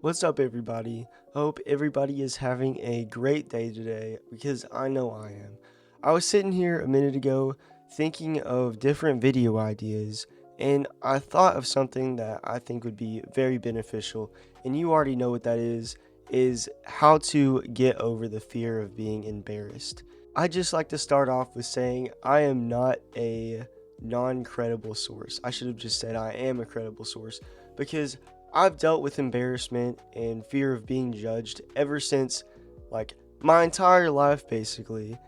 What's up, everybody? Hope everybody is having a great day today because I know I am. I was sitting here a minute ago thinking of different video ideas, and I thought of something that I think would be very beneficial, and you already know what that is how to get over the fear of being embarrassed. I'd just like to start off with saying I am not a non-credible source. I should have just said I am a credible source because I've dealt with embarrassment and fear of being judged ever since, like, my entire life, basically.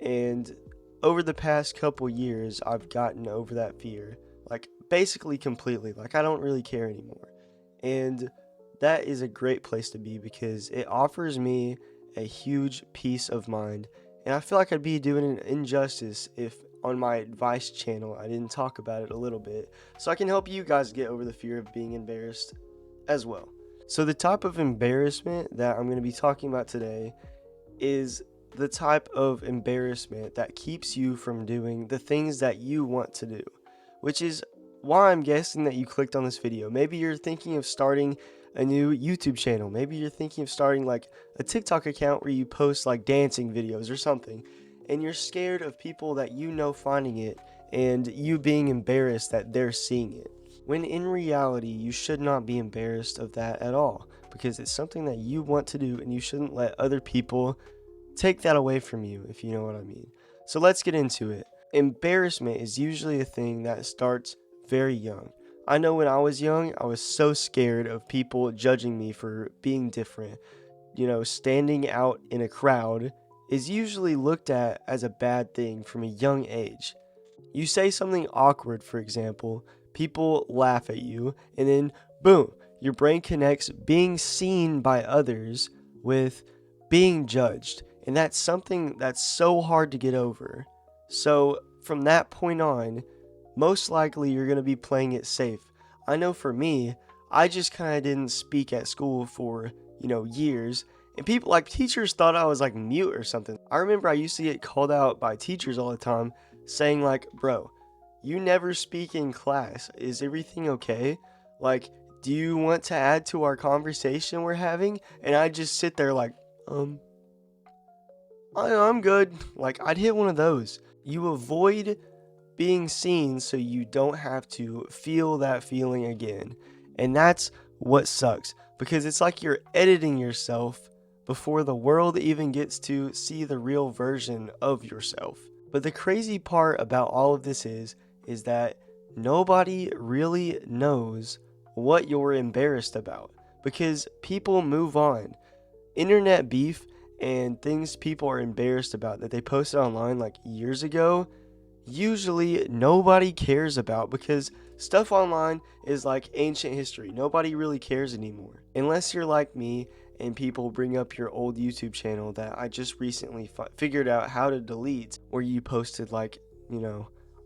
And over the past couple years, I've gotten over that fear, like, basically completely. Like, I don't really care anymore. And that is a great place to be because it offers me a huge peace of mind. And I feel like I'd be doing an injustice if on my advice channel I didn't talk about it a little bit, so I can help you guys get over the fear of being embarrassed as well. So, the type of embarrassment that I'm going to be talking about today is the type of embarrassment that keeps you from doing the things that you want to do, which is why I'm guessing that you clicked on this video. Maybe you're thinking of starting a new YouTube channel. Maybe you're thinking of starting like a TikTok account where you post like dancing videos or something, and you're scared of people that you know finding it and you being embarrassed that they're seeing it. When in reality, you should not be embarrassed of that at all because it's something that you want to do and you shouldn't let other people take that away from you, if you know what I mean. So let's get into it. Embarrassment is usually a thing that starts very young. I know when I was young, I was so scared of people judging me for being different. Standing out in a crowd is usually looked at as a bad thing from a young age. You say something awkward, for example, people laugh at you, and then boom, your brain connects being seen by others with being judged. And that's something that's so hard to get over. So, from that point on, most likely you're going to be playing it safe. I know for me, I just kind of didn't speak at school for, years. And people, like teachers, thought I was like mute or something. I remember I used to get called out by teachers all the time saying, like, bro, you never speak in class. Is everything okay? Like, do you want to add to our conversation we're having? And I'd just sit there like, I'm good. Like, I'd hit one of those. You avoid being seen so you don't have to feel that feeling again. And that's what sucks because it's like you're editing yourself before the world even gets to see the real version of yourself. But the crazy part about all of this is that nobody really knows what you're embarrassed about because people move on. Internet beef and things people are embarrassed about that they posted online like years ago, usually nobody cares about because stuff online is like ancient history. Nobody really cares anymore. Unless you're like me and people bring up your old YouTube channel that I just recently figured out how to delete, where you posted like,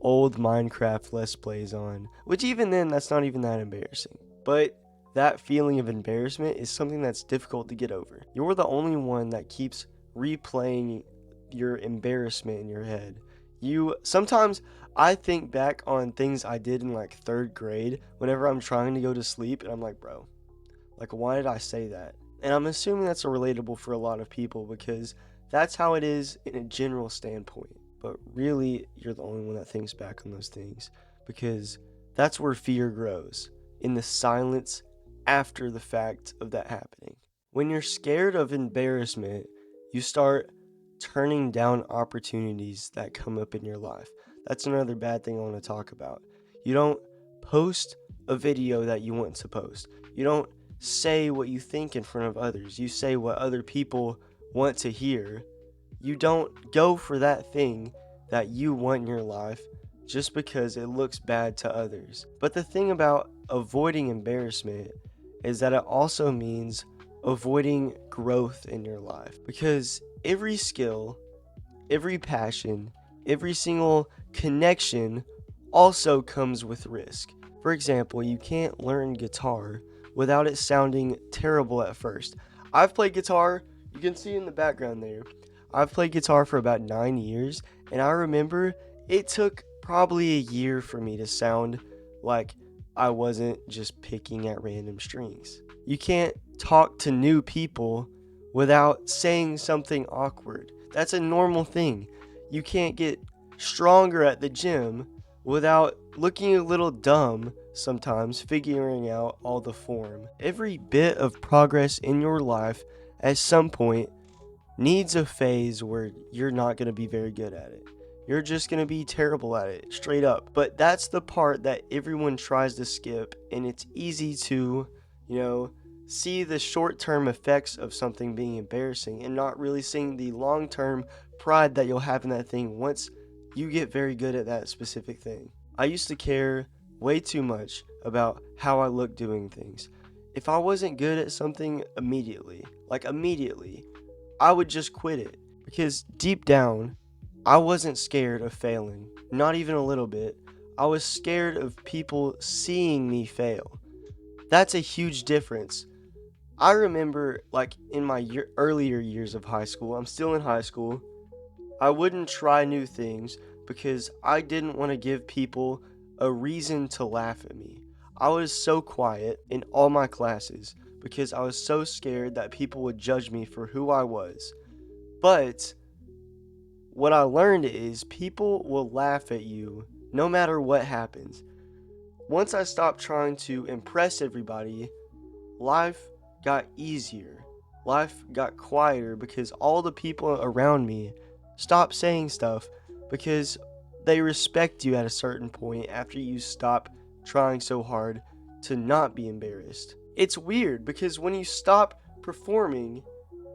old Minecraft Let's Plays on, which even then, that's not even that embarrassing. But that feeling of embarrassment is something that's difficult to get over. You're the only one that keeps replaying your embarrassment in your head. Sometimes I think back on things I did in like third grade whenever I'm trying to go to sleep, and I'm like, bro, like, why did I say that? And I'm assuming that's relatable for a lot of people because that's how it is in a general standpoint. But really, you're the only one that thinks back on those things because that's where fear grows, in the silence after the fact of that happening. When you're scared of embarrassment, you start turning down opportunities that come up in your life. That's another bad thing I want to talk about. You don't post a video that you want to post. You don't say what you think in front of others. You say what other people want to hear. You don't go for that thing that you want in your life just because it looks bad to others. But the thing about avoiding embarrassment is that it also means avoiding growth in your life because every skill, every passion, every single connection also comes with risk. For example, you can't learn guitar without it sounding terrible at first. I've played guitar, you can see in the background there. I've played guitar for about 9 years, and I remember it took probably a year for me to sound like I wasn't just picking at random strings. You can't talk to new people without saying something awkward. That's a normal thing. You can't get stronger at the gym without looking a little dumb sometimes, figuring out all the form. Every bit of progress in your life at some point needs a phase where you're not going to be very good at it. You're just going to be terrible at it, straight up. But that's the part that everyone tries to skip, and it's easy to, see the short-term effects of something being embarrassing and not really seeing the long-term pride that you'll have in that thing once you get very good at that specific thing. I used to care way too much about how I looked doing things. If I wasn't good at something immediately, I would just quit it. Because deep down, I wasn't scared of failing. Not even a little bit. I was scared of people seeing me fail. That's a huge difference. I remember, in my earlier years of high school, I'm still in high school, I wouldn't try new things because I didn't want to give people a reason to laugh at me. I was so quiet in all my classes because I was so scared that people would judge me for who I was. But what I learned is people will laugh at you no matter what happens. Once I stopped trying to impress everybody, life got easier. Life got quieter because all the people around me stopped saying stuff because they respect you at a certain point after you stop trying so hard to not be embarrassed. It's weird because when you stop performing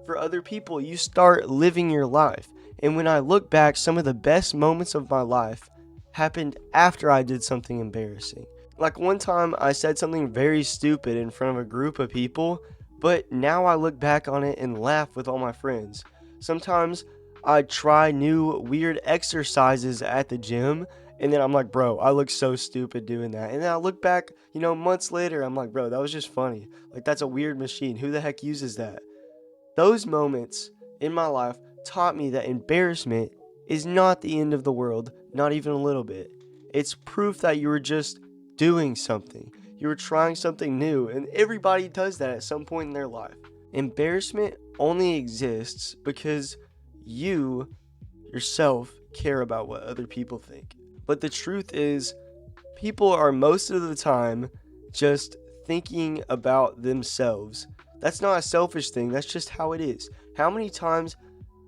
for other people, you start living your life. And when I look back, some of the best moments of my life happened after I did something embarrassing. Like one time I said something very stupid in front of a group of people, but now I look back on it and laugh with all my friends. Sometimes I try new weird exercises at the gym, and then I'm like, bro, I look so stupid doing that. And then I look back, months later, I'm like, bro, that was just funny. Like, that's a weird machine. Who the heck uses that? Those moments in my life taught me that embarrassment is not the end of the world, not even a little bit. It's proof that you were just doing something. You were trying something new, and everybody does that at some point in their life. Embarrassment only exists because you yourself care about what other people think. But the truth is, people are most of the time just thinking about themselves. That's not a selfish thing, that's just how it is. How many times,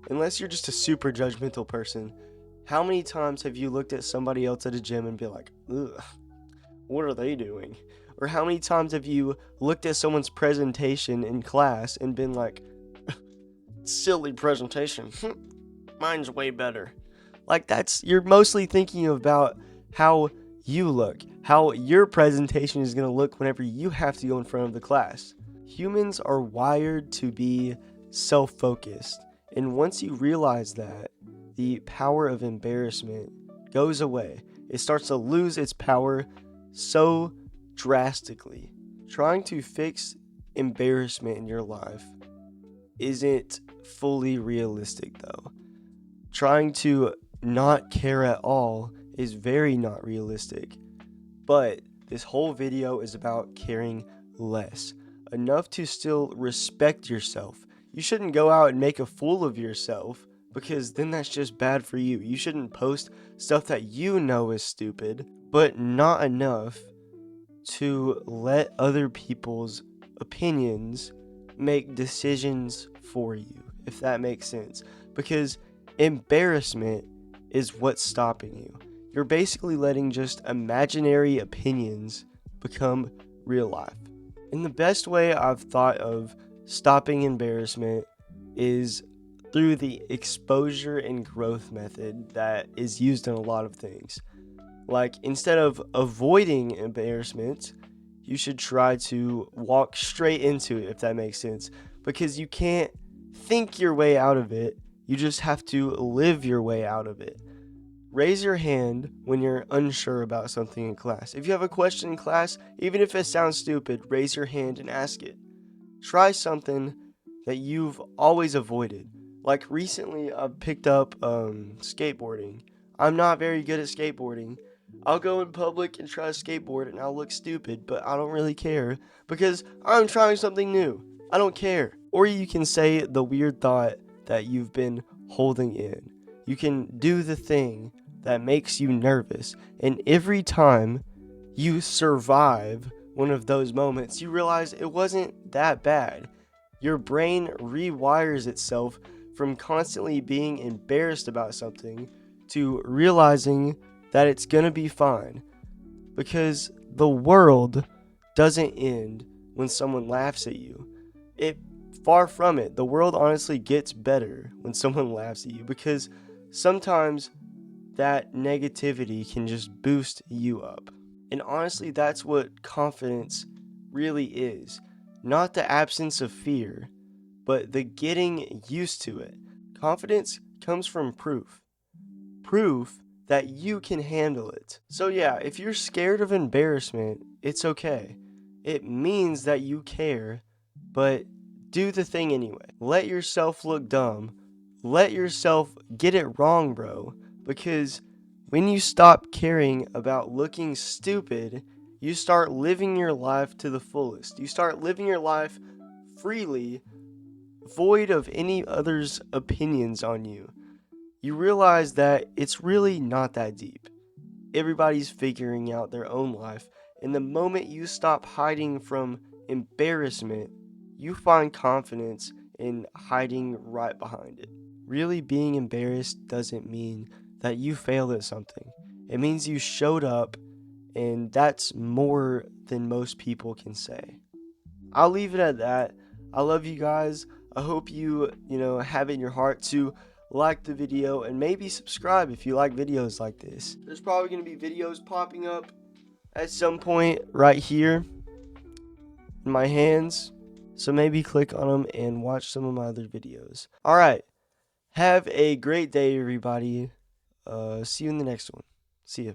unless you're just a super judgmental person, how many times have you looked at somebody else at a gym and be like, ugh, what are they doing? Or how many times have you looked at someone's presentation in class and been like, silly presentation, mine's way better. You're mostly thinking about how you look, how your presentation is going to look whenever you have to go in front of the class. Humans are wired to be self-focused, and once you realize that, the power of embarrassment goes away. It starts to lose its power so drastically. Trying to fix embarrassment in your life isn't fully realistic, though. Trying to not care at all is very not realistic. But this whole video is about caring less. Enough to still respect yourself. You shouldn't go out and make a fool of yourself, because then that's just bad for you. You shouldn't post stuff that you know is stupid, but not enough to let other people's opinions make decisions for you, if that makes sense. Because embarrassment is what's stopping you. You're basically letting just imaginary opinions become real life. And the best way I've thought of stopping embarrassment is through the exposure and growth method that is used in a lot of things. Like, instead of avoiding embarrassment, you should try to walk straight into it, if that makes sense. Because you can't think your way out of it, you just have to live your way out of it. Raise your hand when you're unsure about something in class. If you have a question in class, even if it sounds stupid, raise your hand and ask it. Try something that you've always avoided. Like recently, I picked up skateboarding. I'm not very good at skateboarding, I'll go in public and try to skateboard and I'll look stupid, but I don't really care because I'm trying something new. I don't care. Or you can say the weird thought that you've been holding in. You can do the thing that makes you nervous, and every time you survive one of those moments, you realize it wasn't that bad. Your brain rewires itself from constantly being embarrassed about something to realizing that it's gonna be fine. Because the world doesn't end when someone laughs at you. It far from it. The world honestly gets better when someone laughs at you, because sometimes that negativity can just boost you up. And honestly, that's what confidence really is. Not the absence of fear, but the getting used to it. Confidence comes from proof that you can handle it. So yeah, if you're scared of embarrassment, it's okay. It means that you care, but do the thing anyway. Let yourself look dumb. Let yourself get it wrong, bro. Because when you stop caring about looking stupid, you start living your life to the fullest. You start living your life freely, void of any others' opinions on you. You realize that it's really not that deep. Everybody's figuring out their own life, and the moment you stop hiding from embarrassment, you find confidence in hiding right behind it. Really being embarrassed doesn't mean that you failed at something. It means you showed up, and that's more than most people can say. I'll leave it at that. I love you guys. I hope you have it in your heart to like the video and maybe subscribe if you like videos like this. There's probably going to be videos popping up at some point right here in my hands. So maybe click on them and watch some of my other videos. All right. Have a great day, everybody. See you in the next one. See ya.